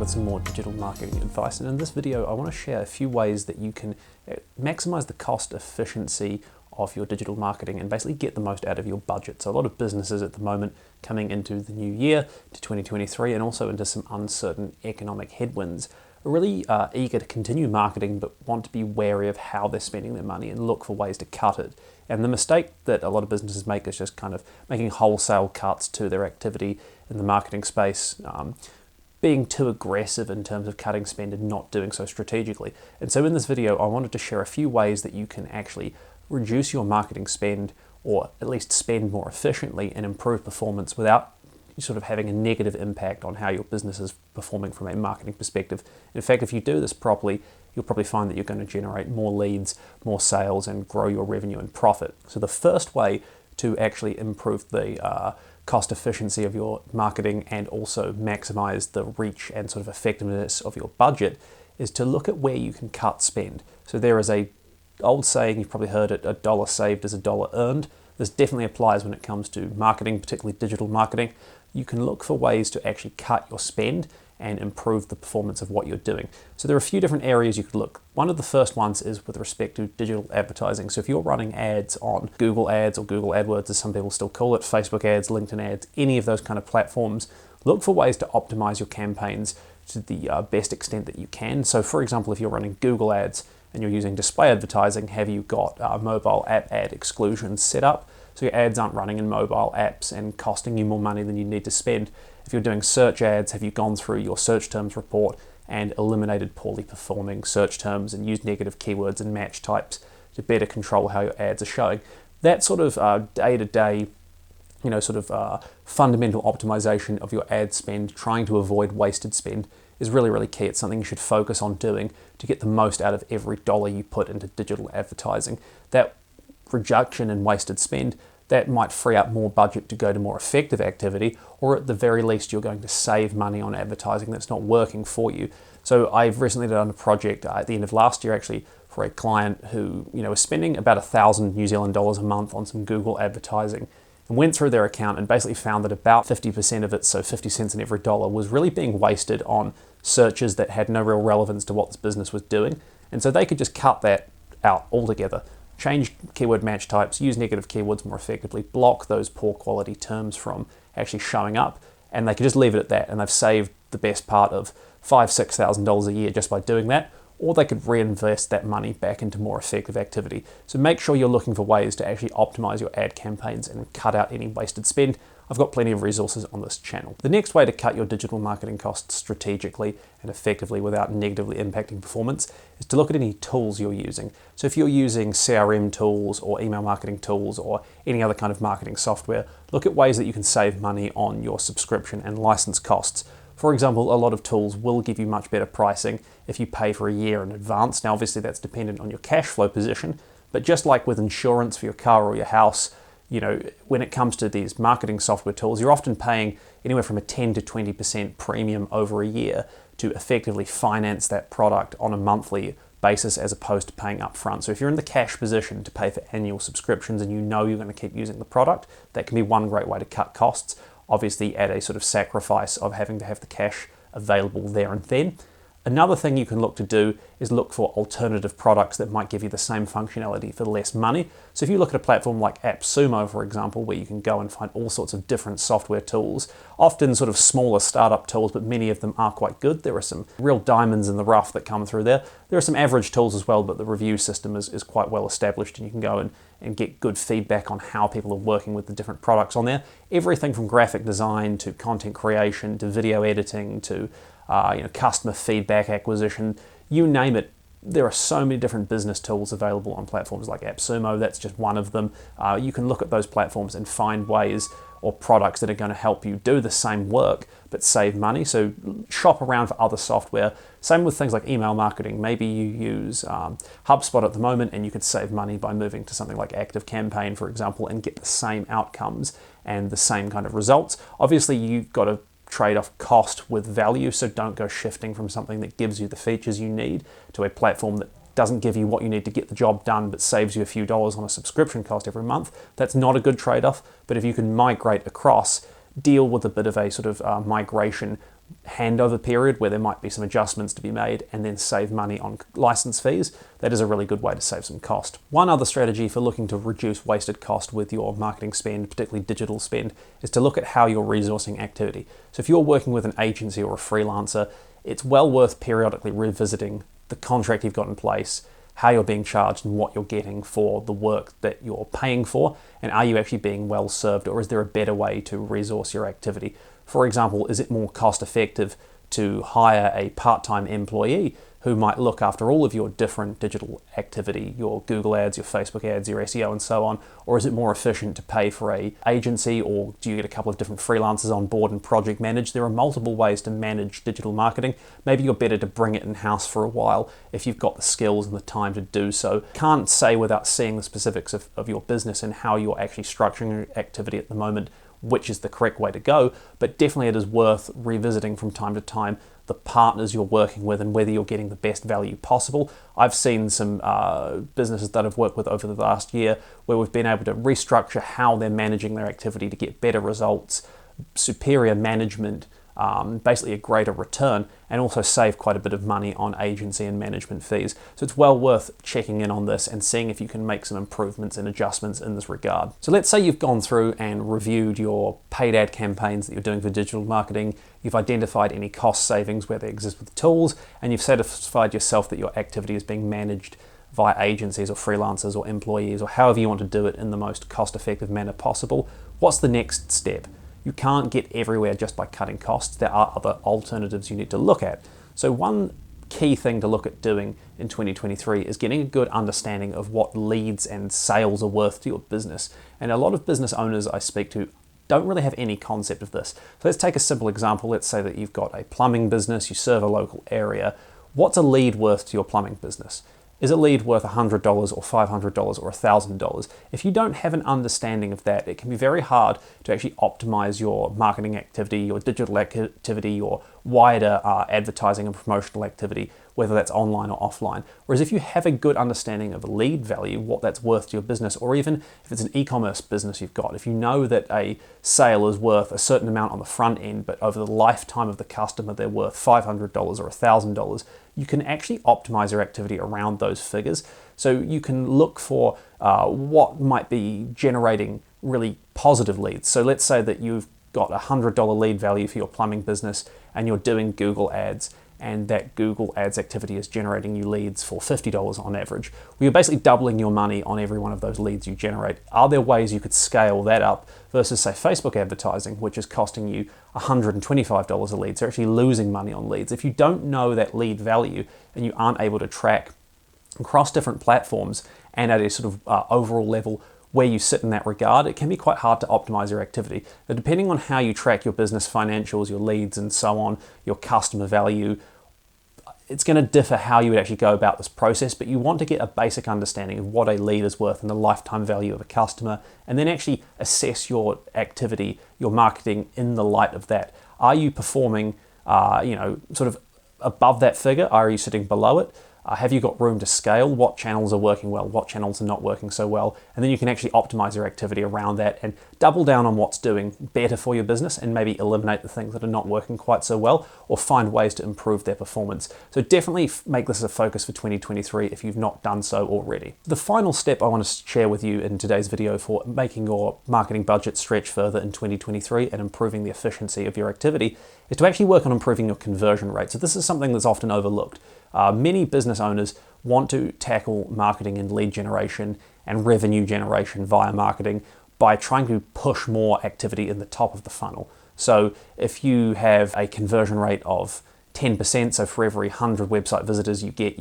with some more digital marketing advice, and in this video I want to share a few ways that you can maximize the cost efficiency of your digital marketing and basically get the most out of your budget. So a lot of businesses at the moment coming into the new year, to 2023, and also into some uncertain economic headwinds, are really eager to continue marketing but want to be wary of how they're spending their money and look for ways to cut it. And the mistake that a lot of businesses make is just kind of making wholesale cuts to their activity in the marketing space, being too aggressive in terms of cutting spend and not doing so strategically. And so in this video, I wanted to share a few ways that you can actually reduce your marketing spend, or at least spend more efficiently and improve performance without sort of having a negative impact on how your business is performing from a marketing perspective. In fact, if you do this properly, you'll probably find that you're going to generate more leads, more sales, and grow your revenue and profit. So the first way to actually improve the cost efficiency of your marketing and also maximize the reach and sort of effectiveness of your budget is to look at where you can cut spend. So there is a old saying, you've probably heard it, a dollar saved is a dollar earned. This definitely applies when it comes to marketing, particularly digital marketing. You can look for ways to actually cut your spend and improve the performance of what you're doing. So there are a few different areas you could look. One of the first ones is with respect to digital advertising. So if you're running ads on Google Ads, or Google AdWords as some people still call it, Facebook ads, LinkedIn ads, any of those kind of platforms, look for ways to optimize your campaigns to the best extent that you can. So for example, if you're running Google Ads and you're using display advertising, have you got mobile app ad exclusions set up so your ads aren't running in mobile apps and costing you more money than you need to spend? If you're doing search ads, have you gone through your search terms report and eliminated poorly performing search terms and used negative keywords and match types to better control how your ads are showing? That sort of day-to-day, fundamental optimization of your ad spend, trying to avoid wasted spend, is really, really key. It's something you should focus on doing to get the most out of every dollar you put into digital advertising. That reduction in wasted spend, that might free up more budget to go to more effective activity, or at the very least you're going to save money on advertising that's not working for you. So I've recently done a project at the end of last year actually for a client who was spending about $1,000 New Zealand dollars a month on some Google advertising, and went through their account and basically found that about 50% of it, so 50 cents in every dollar, was really being wasted on searches that had no real relevance to what this business was doing. And so they could just cut that out altogether, change keyword match types, use negative keywords more effectively, block those poor quality terms from actually showing up, and they could just leave it at that, and they've saved the best part of $5,000-6,000 a year just by doing that. Or they could reinvest that money back into more effective activity. So make sure you're looking for ways to actually optimize your ad campaigns and cut out any wasted spend. I've got plenty of resources on this channel. The next way to cut your digital marketing costs strategically and effectively without negatively impacting performance is to look at any tools you're using. So if you're using CRM tools or email marketing tools or any other kind of marketing software, look at ways that you can save money on your subscription and license costs. For example, a lot of tools will give you much better pricing if you pay for a year in advance. Now, obviously that's dependent on your cash flow position, but just like with insurance for your car or your house, when it comes to these marketing software tools, you're often paying anywhere from a 10 to 20% premium over a year to effectively finance that product on a monthly basis as opposed to paying up front. So if you're in the cash position to pay for annual subscriptions and you know you're going to keep using the product, that can be one great way to cut costs, obviously at a sort of sacrifice of having to have the cash available there and then. Another thing you can look to do is look for alternative products that might give you the same functionality for less money. So if you look at a platform like AppSumo, for example, where you can go and find all sorts of different software tools, often sort of smaller startup tools, but many of them are quite good. There are some real diamonds in the rough that come through there. There are some average tools as well, but the review system is quite well established, and you can go and get good feedback on how people are working with the different products on there. Everything from graphic design to content creation to video editing to customer feedback acquisition, you name it. There are so many different business tools available on platforms like AppSumo. That's just one of them. You can look at those platforms and find ways or products that are going to help you do the same work but save money. So shop around for other software. Same with things like email marketing. Maybe you use HubSpot at the moment and you could save money by moving to something like ActiveCampaign, for example, and get the same outcomes and the same kind of results. Obviously, you've got to trade off cost with value, so don't go shifting from something that gives you the features you need to a platform that doesn't give you what you need to get the job done but saves you a few dollars on a subscription cost every month. That's not a good trade-off, but if you can migrate across, deal with a bit of a sort of migration handover period where there might be some adjustments to be made and then save money on license fees, that is a really good way to save some cost. One other strategy for looking to reduce wasted cost with your marketing spend, particularly digital spend, is to look at how you're resourcing activity. So if you're working with an agency or a freelancer, it's well worth periodically revisiting the contract you've got in place, how you're being charged and what you're getting for the work that you're paying for, and are you actually being well served, or is there a better way to resource your activity? For example, is it more cost effective to hire a part-time employee who might look after all of your different digital activity, your Google ads, your Facebook ads, your SEO and so on? Or is it more efficient to pay for an agency, or do you get a couple of different freelancers on board and project manage? There are multiple ways to manage digital marketing. Maybe you're better to bring it in-house for a while if you've got the skills and the time to do so. Can't say without seeing the specifics of your business and how you're actually structuring your activity at the moment which is the correct way to go, but definitely it is worth revisiting from time to time the partners you're working with and whether you're getting the best value possible. I've seen some businesses that I've worked with over the last year where we've been able to restructure how they're managing their activity to get better results, superior management, basically a greater return, and also save quite a bit of money on agency and management fees. So it's well worth checking in on this and seeing if you can make some improvements and adjustments in this regard. So let's say you've gone through and reviewed your paid ad campaigns that you're doing for digital marketing, you've identified any cost savings where they exist with tools, and you've satisfied yourself that your activity is being managed via agencies or freelancers or employees, or however you want to do it in the most cost-effective manner possible. What's the next step? You can't get everywhere just by cutting costs. There are other alternatives you need to look at. So one key thing to look at doing in 2023 is getting a good understanding of what leads and sales are worth to your business. And a lot of business owners I speak to don't really have any concept of this. So let's take a simple example. Let's say that you've got a plumbing business, you serve a local area. What's a lead worth to your plumbing business? Is a lead worth $100 or $500 or $1,000? If you don't have an understanding of that, it can be very hard to actually optimize your marketing activity, your digital activity, your wider advertising and promotional activity, whether that's online or offline. Whereas if you have a good understanding of a lead value, what that's worth to your business, or even if it's an e-commerce business you've got, if you know that a sale is worth a certain amount on the front end, but over the lifetime of the customer, they're worth $500 or $1,000, you can actually optimize your activity around those figures. So you can look for what might be generating really positive leads. So let's say that you've got a $100 lead value for your plumbing business and you're doing Google ads, and that Google ads activity is generating you leads for $50 on average. Well, you're basically doubling your money on every one of those leads you generate. Are there ways you could scale that up versus, say, Facebook advertising, which is costing you $125 a lead? So you're actually losing money on leads. If you don't know that lead value and you aren't able to track across different platforms and at a sort of overall level where you sit in that regard, it can be quite hard to optimize your activity. But depending on how you track your business financials, your leads and so on, your customer value, it's going to differ how you would actually go about this process, but you want to get a basic understanding of what a lead is worth and the lifetime value of a customer, and then actually assess your activity, your marketing in the light of that. Are you performing, sort of above that figure? Are you sitting below it? Have you got room to scale? What channels are working well? What channels are not working so well? And then you can actually optimize your activity around that and double down on what's doing better for your business and maybe eliminate the things that are not working quite so well, or find ways to improve their performance. So definitely make this a focus for 2023 if you've not done so already. The final step I want to share with you in today's video for making your marketing budget stretch further in 2023 and improving the efficiency of your activity is to actually work on improving your conversion rate. So this is something that's often overlooked. Many business owners want to tackle marketing and lead generation and revenue generation via marketing by trying to push more activity in the top of the funnel. So if you have a conversion rate of 10%, so for every 100 website visitors you get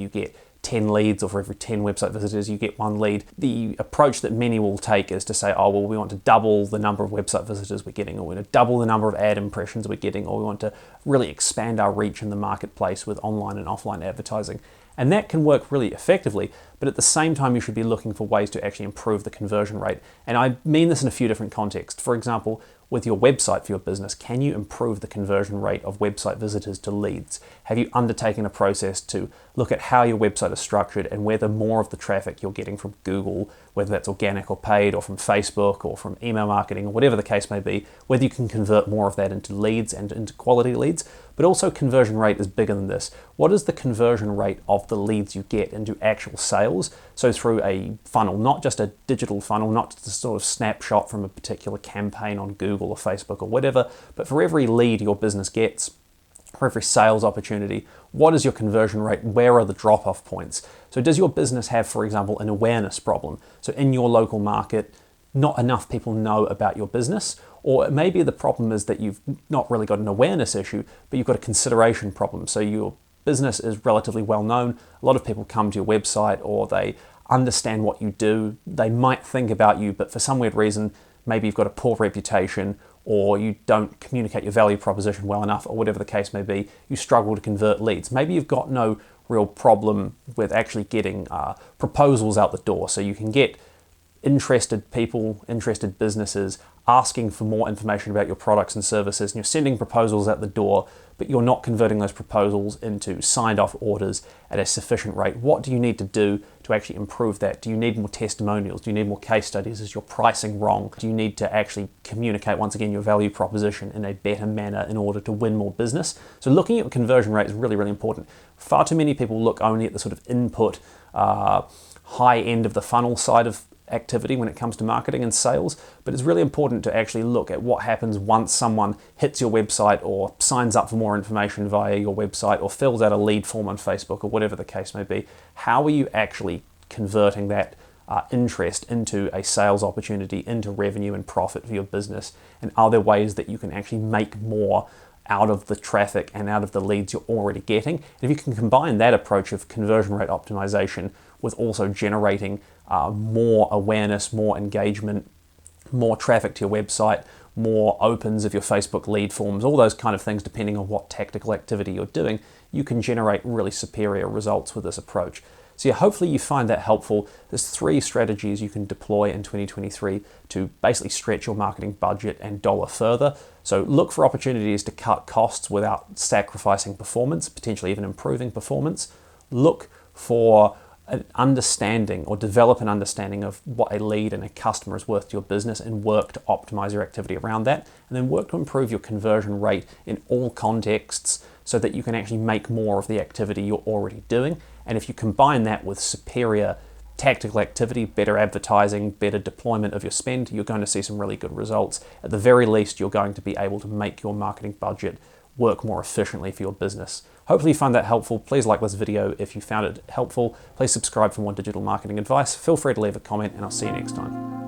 10 leads, or for every 10 website visitors you get 1 lead. The approach that many will take is to say, oh, well, we want to double the number of website visitors we're getting, or we want to double the number of ad impressions we're getting, or we want to really expand our reach in the marketplace with online and offline advertising. And that can work really effectively, but at the same time, you should be looking for ways to actually improve the conversion rate. And I mean this in a few different contexts. For example, with your website for your business, can you improve the conversion rate of website visitors to leads? Have you undertaken a process to look at how your website is structured and whether more of the traffic you're getting from Google, whether that's organic or paid, or from Facebook or from email marketing, or whatever the case may be, whether you can convert more of that into leads and into quality leads? But also, conversion rate is bigger than this. What is the conversion rate of the leads you get into actual sales? So through a funnel, not just a digital funnel, not just a sort of snapshot from a particular campaign on Google or Facebook or whatever, but for every lead your business gets, for every sales opportunity, what is your conversion rate? Where are the drop-off points? So does your business have, for example, an awareness problem? So in your local market, not enough people know about your business, or maybe the problem is that you've not really got an awareness issue, but you've got a consideration problem. So your business is relatively well known. A lot of people come to your website, or they understand what you do. They might think about you, but for some weird reason, maybe you've got a poor reputation, or you don't communicate your value proposition well enough, or whatever the case may be. You struggle to convert leads. Maybe you've got no real problem with actually getting proposals out the door. So you can get interested people, interested businesses asking for more information about your products and services, and you're sending proposals at the door, but you're not converting those proposals into signed off orders at a sufficient rate. What do you need to do to actually improve that? Do you need more testimonials? Do you need more case studies? Is your pricing wrong? Do you need to actually communicate, once again, your value proposition in a better manner in order to win more business? So looking at conversion rate is really, really important. Far too many people look only at the sort of input, high end of the funnel side of activity when it comes to marketing and sales, but it's really important to actually look at what happens once someone hits your website or signs up for more information via your website or fills out a lead form on Facebook or whatever the case may be. How are you actually converting that interest into a sales opportunity, into revenue and profit for your business? And are there ways that you can actually make more out of the traffic and out of the leads you're already getting? And if you can combine that approach of conversion rate optimization with also generating more awareness, more engagement, more traffic to your website, more opens of your Facebook lead forms, all those kind of things, depending on what tactical activity you're doing, you can generate really superior results with this approach. So yeah, hopefully you find that helpful. There's 3 strategies you can deploy in 2023 to basically stretch your marketing budget and dollar further. So look for opportunities to cut costs without sacrificing performance, potentially even improving performance. Look for an understanding, or develop an understanding of what a lead and a customer is worth to your business, and work to optimize your activity around that. And then work to improve your conversion rate in all contexts so that you can actually make more of the activity you're already doing. And if you combine that with superior tactical activity, better advertising, better deployment of your spend, you're going to see some really good results. At the very least, you're going to be able to make your marketing budget work more efficiently for your business. Hopefully you found that helpful. Please like this video if you found it helpful. Please subscribe for more digital marketing advice. Feel free to leave a comment, and I'll see you next time.